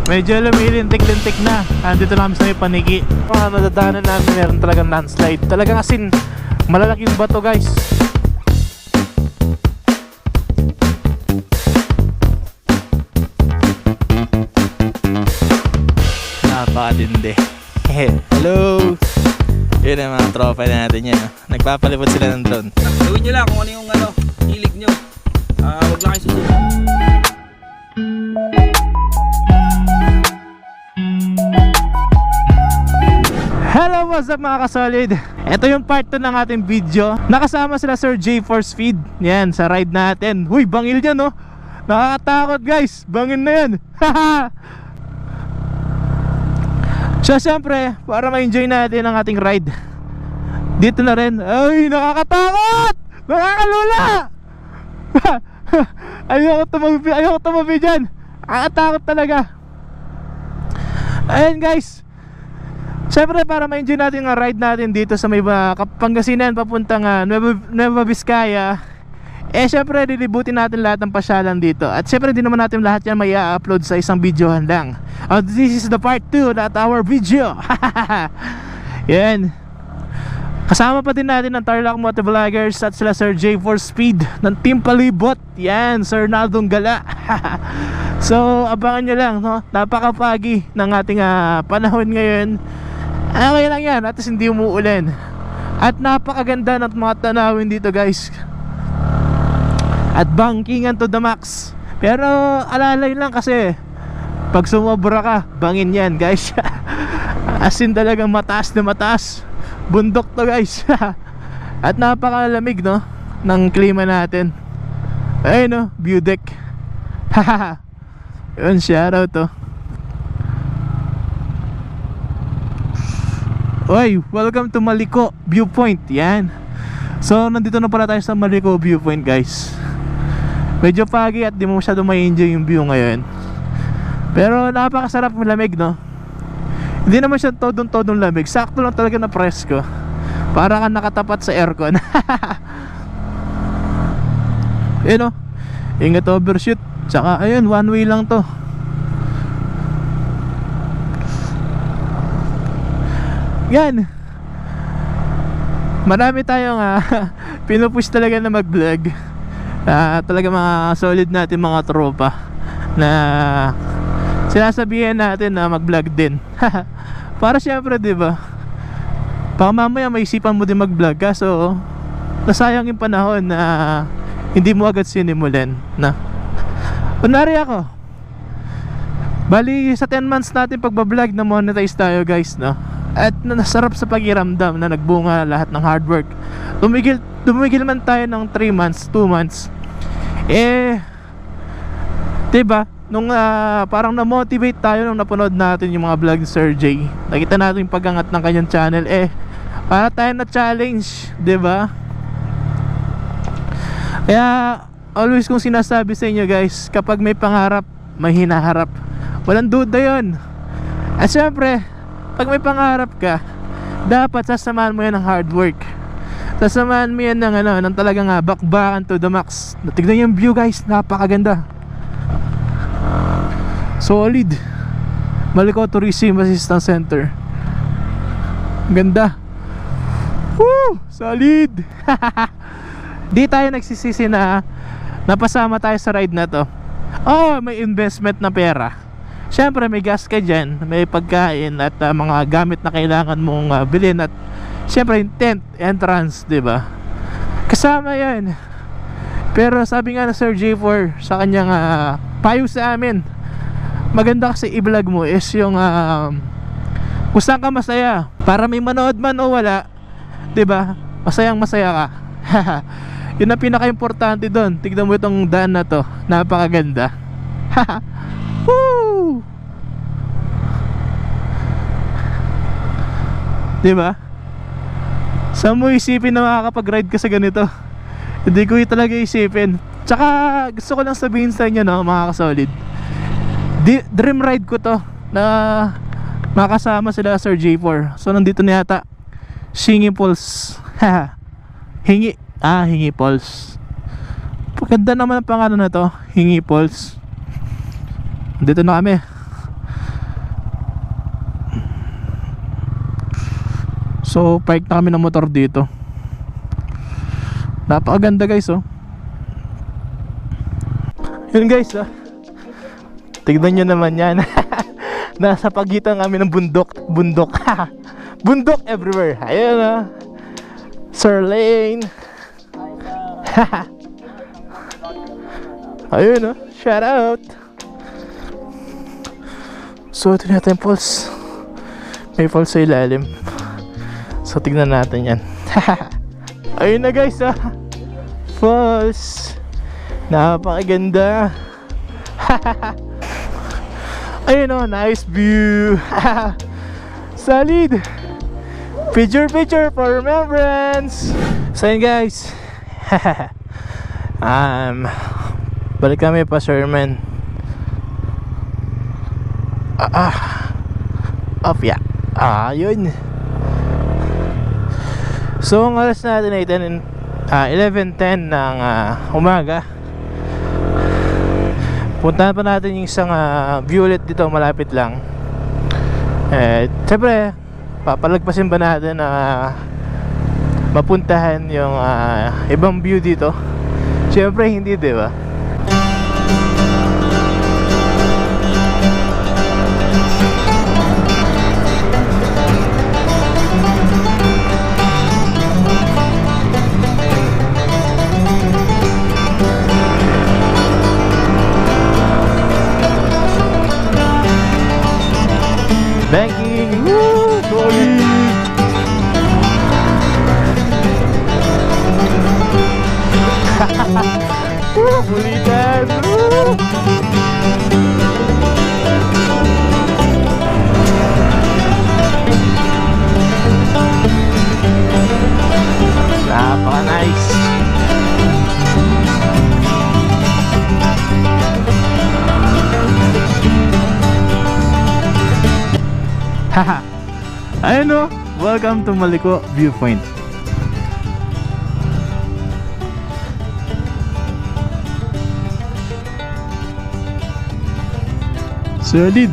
Medyo lumilintik-lintik na. Andito namin sa may paniki. Mga nadadaanan namin meron talagang landslide. Talagang asin malalaking bato guys. Napakatindi. Hello. Yun ang mga tropa natin yan. Nagpapalipot sila ng drone. Gawin nyo lang kung ano yung hilig nyo. Huwag lang kayo susunod. Hello, what's up mga kasolid? Ito yung part 2 ng ating video. Nakasama sila Sir J for Speed. Yan, sa ride natin. Huy, bangil yan no. Nakakatakot guys. Bangin na yan. So syempre, para ma-enjoy natin ang ating ride, dito na rin. Ay, nakakatakot! Nakakalula! Ayoko tumabi dyan. Nakakatakot talaga. Ayan guys, syempre para ma-enjoy natin ang ride natin dito sa may Pangasinan papuntang Nueva Vizcaya, syempre lilibutin natin lahat ng pasyalan dito. At syempre di naman natin lahat yan may i-upload sa isang videohan lang. This is the part 2 not our video. Yan. Kasama pa din natin ang Tarlac Motovloggers at sila Sir J for Speed ng Team Palibot. Yan, Sir Naldong Gala. So abangan nyo lang no? Napakapagi ng ating panahon ngayon. Okay lang yan, at least hindi umuulan. At napakaganda ng mga tanawin dito guys. At bankingan to the max. Pero alalay lang kasi pag sumobra ka, bangin yan guys. As in talagang mataas na mataas. Bundok to guys. At napakalamig no ng klima natin. Ayun no, view deck. Yun, shoutout to. Oy, welcome to Maliko Viewpoint. Yan. So nandito na pala tayo sa Maliko Viewpoint guys. Medyo foggy at di mo masyado ma-enjoy yung view ngayon. Pero napakasarap malamig no. Hindi naman siya todong lamig. Sakto lang talaga na presko. Para kang nakatapat sa aircon. Ayun no. Ingat overshoot. Tsaka ayun, one way lang to. Yan. Marami tayong pinupush talaga na mag-vlog. Talaga mga solid natin mga tropa na sinasabihan natin na mag-vlog din. Para syempre, 'di ba? Baka mamaya maisipan mo din mag-vlog kaso nasayang yung panahon na hindi mo agad sinimulan na. Kunwari ako, bali sa 10 months natin pagbablog na monetize tayo guys no. At nasarap sa pakiramdam na nagbunga lahat ng hard work. Tumigil man tayo ng 3 months, 2 months. Diba? Nung parang na-motivate tayo nung napanood natin yung mga vlog ni Sir J. Nakita natin yung pag-angat ng kanyang channel. Para tayo na challenge, diba? Kaya always kong sinasabi sa inyo guys, kapag may pangarap, may hinaharap. Walang duda yun. At syempre, pag may pangarap ka, dapat sasamahan mo yan ng hard work. Sasamahan mo yan ng talagang bakbakan to the max. Tignan yung view guys, napakaganda. Solid. Maliko Tourism Assistance Center. Ganda. Woo! Solid. Di tayo nagsisisi na napasama tayo sa ride na to. Oh, may investment na pera. Syempre may gas ka dyan, may pagkain at mga gamit na kailangan mong bilhin. At syempre yung tent, entrance, diba? Kasama yan. Pero sabi nga na Sir J4 sa kanyang payo sa amin, maganda kasi i-vlog mo is yung kung saan ka masaya. Para may manood man o wala, diba? Masayang masaya ka. Yun ang pinaka-importante doon. Tignan mo itong daan na to, napakaganda. Woo! Diba? Saan mo isipin na makakapag-ride ka sa ganito? Hindi ko talaga isipin. Tsaka gusto ko lang sabihin sa inyo no, mga kasolid, dream ride ko to na makasama sila Sir J4. So nandito na yata Hingi Falls. Hingi Falls. Paganda naman ang pangalan na to, Hingi Falls. Dito na kami. So park na kami ng motor dito. Napakaganda guys oh. Yun guys oh. Tignan nyo naman yan. Nasa pagitan kami ng bundok. Bundok. Bundok everywhere. Ayun oh. Sir Lane. Ayun oh. Shout out. So ito na yung falls. May falls sa ilalim. So tignan natin yan. Ayun na guys ah. Falls. Napakaganda. Ayun oh, nice view. Solid. Picture for remembrance. So yun guys. Balik kami pa Sherman. Off ya. Yun. So ang oras natin ay 11:10 ng umaga. Puntahan pa natin yung isang view ulit dito malapit lang. Siyempre papalagpasin ba natin na mapuntahan yung ibang view dito? Siyempre hindi, diba? Banking, woo, solid. Kulitan, woo. Napaka-nice. Haha. Ayun o, welcome to Maliko Viewpoint. Solid.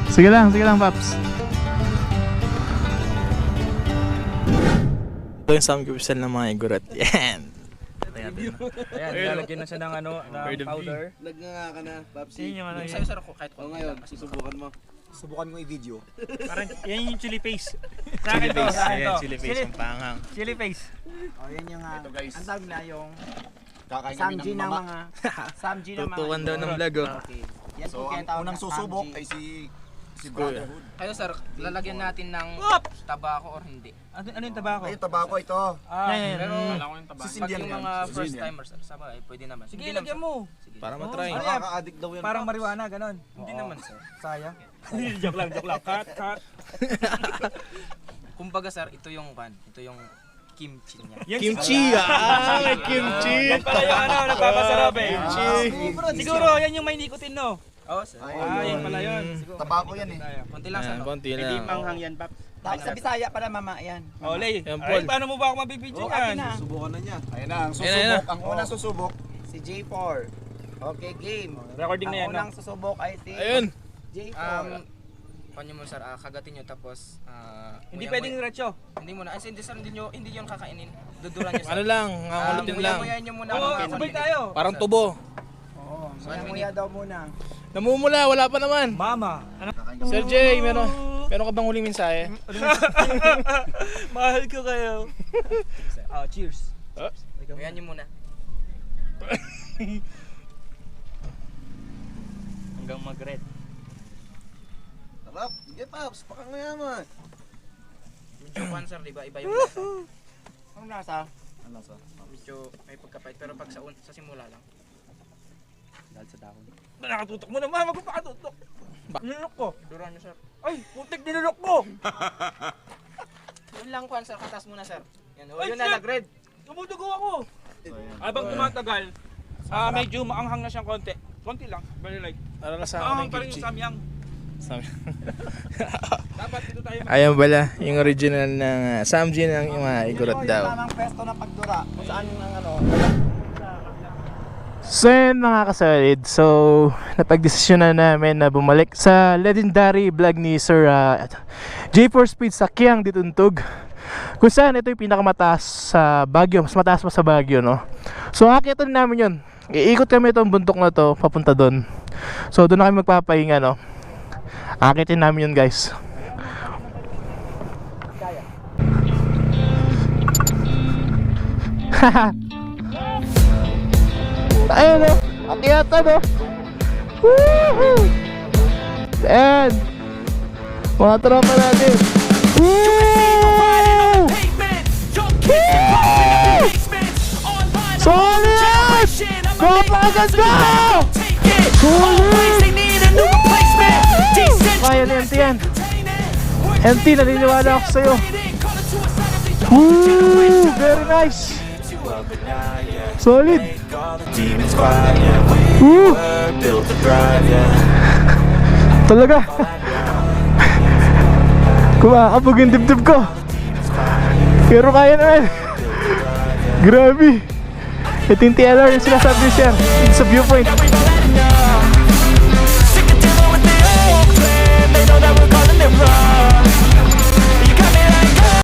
Sige lang Paps. Ito yung samgupsal ng mga igurat. Yan. Ayan, lalagyan na siya ng ng powder. Nagnganga ka na, Babsi. Yun yung sa'yo sir, kahit O ngayon, susubukan mo. Subukan mo i-video. Parang yan yung chili paste. Chili paste. Sa akin Ayan, to. chili paste yung panghang. Chili paste. Oh, yan yung Ito guys. ang tawag na yung Kakain kami samji ng ng mama. mga samji ng mga. Tutukan daw ng vlog oh. Okay. Yan So, po ang tinatawag unang na susubok samji. ay si Brotherhood. Kayo sir, lalagyan natin ng tabako or hindi. Ano yung tabako? Ayun, tabako ito. Pero pag Sisindihan yung yan. mga first Sisindihan. timers, sabay, pwede naman. Sige, Hindi naman, lagyan sir. mo. Sige. Para matry. Nakaka-addict daw yan. Parang marijuana, ganon. Hindi naman sir. Sayang. joke lang. Cut. Kumbaga sir, ito yung kimchi niya. Yung Kimchi! May kimchi! Yan pala yung nagpapasarap eh. Kimchi! Siguro, yan yung may nicotine no? Oo sir. Yan pala yun. Tabako yan eh. Konti lang sir. Konti Hindi lang. manghang yan, Pap. Tapos sa Bisaya pala mama, yan. Ole, Yan, ay, Paul. paano mo ba ako mabibidyo Okay yan? na. Subukan na niya. Ayun na, ang Ayun na. susubok. Ang unang susubok. Si J4. Okay, game. Recording na Ang yan, no? unang susubok ay si Ayun! J4. Paano mo sir, kagatin nyo tapos Hindi pwedeng diretso. Hindi muna. Ay hindi sir, hindi yun kakainin. Duduran nyo sir. Ano lang, ngakulitin lang. Muya nyo muna. Oo, sabay tayo. Parang tubo. Oo, One muya daw muna. Namumula, wala pa naman. Mama. Ano? Sir Jay, meron ka bang huling mensahe? Mahal ko kayo. Cheers. Muya nyo muna. Hanggang mag-red. Sarap. Sige, Paps. Pakangayaman. Medyo kwan sir, diba? Iba yung lasa. Anong nasa? Ano sa? Medyo may pagkapait pero pag sa simula lang. Dahil sa dahon. Nakatutok mo naman, magpapakatutok. Nilunok ko. Duduran nyo sir. Ay, putik nilunok ko. Yun lang kwan sir, katas muna sir. Yan, Ay, yun na shit! nag-red. Tumudugo ako. Habang tumatagal, medyo maanghang na siyang konti. Konti lang, very light. Ano na sa Maanghang akin pa rin kimchi? yung samyang. Dapat dito tayo Ayan pala, yung original ng samji ng mga igurot Ito daw. yung tamang pwesto na pagdura. Kung saan yung ano. So yun mga kasolid, so napagdesisyon na namin na bumalik sa legendary vlog ni Sir J4 Speed sa Kiang Dituntog, kung saan ito yung pinakamataas sa Baguio, mas mataas pa sa Baguio, no? So akitin namin yun, iikot kami itong bundok na to papunta doon. So doon na kami magpapahinga, no? Akitin namin yun guys. Ayun o, akyatan o. Woohoo! And mga tropa natin. Woo! Solid! Napakaganda! Solid! Kaya na MT yan. MT, naniniwala ako sa'yo. Woo! Very nice! Solid! Woo! Talaga! Kumakabog yung dibdib ko. Pero kaya naman. Grabe! Ito yung TLR yung sinasabi siya. It's a viewpoint.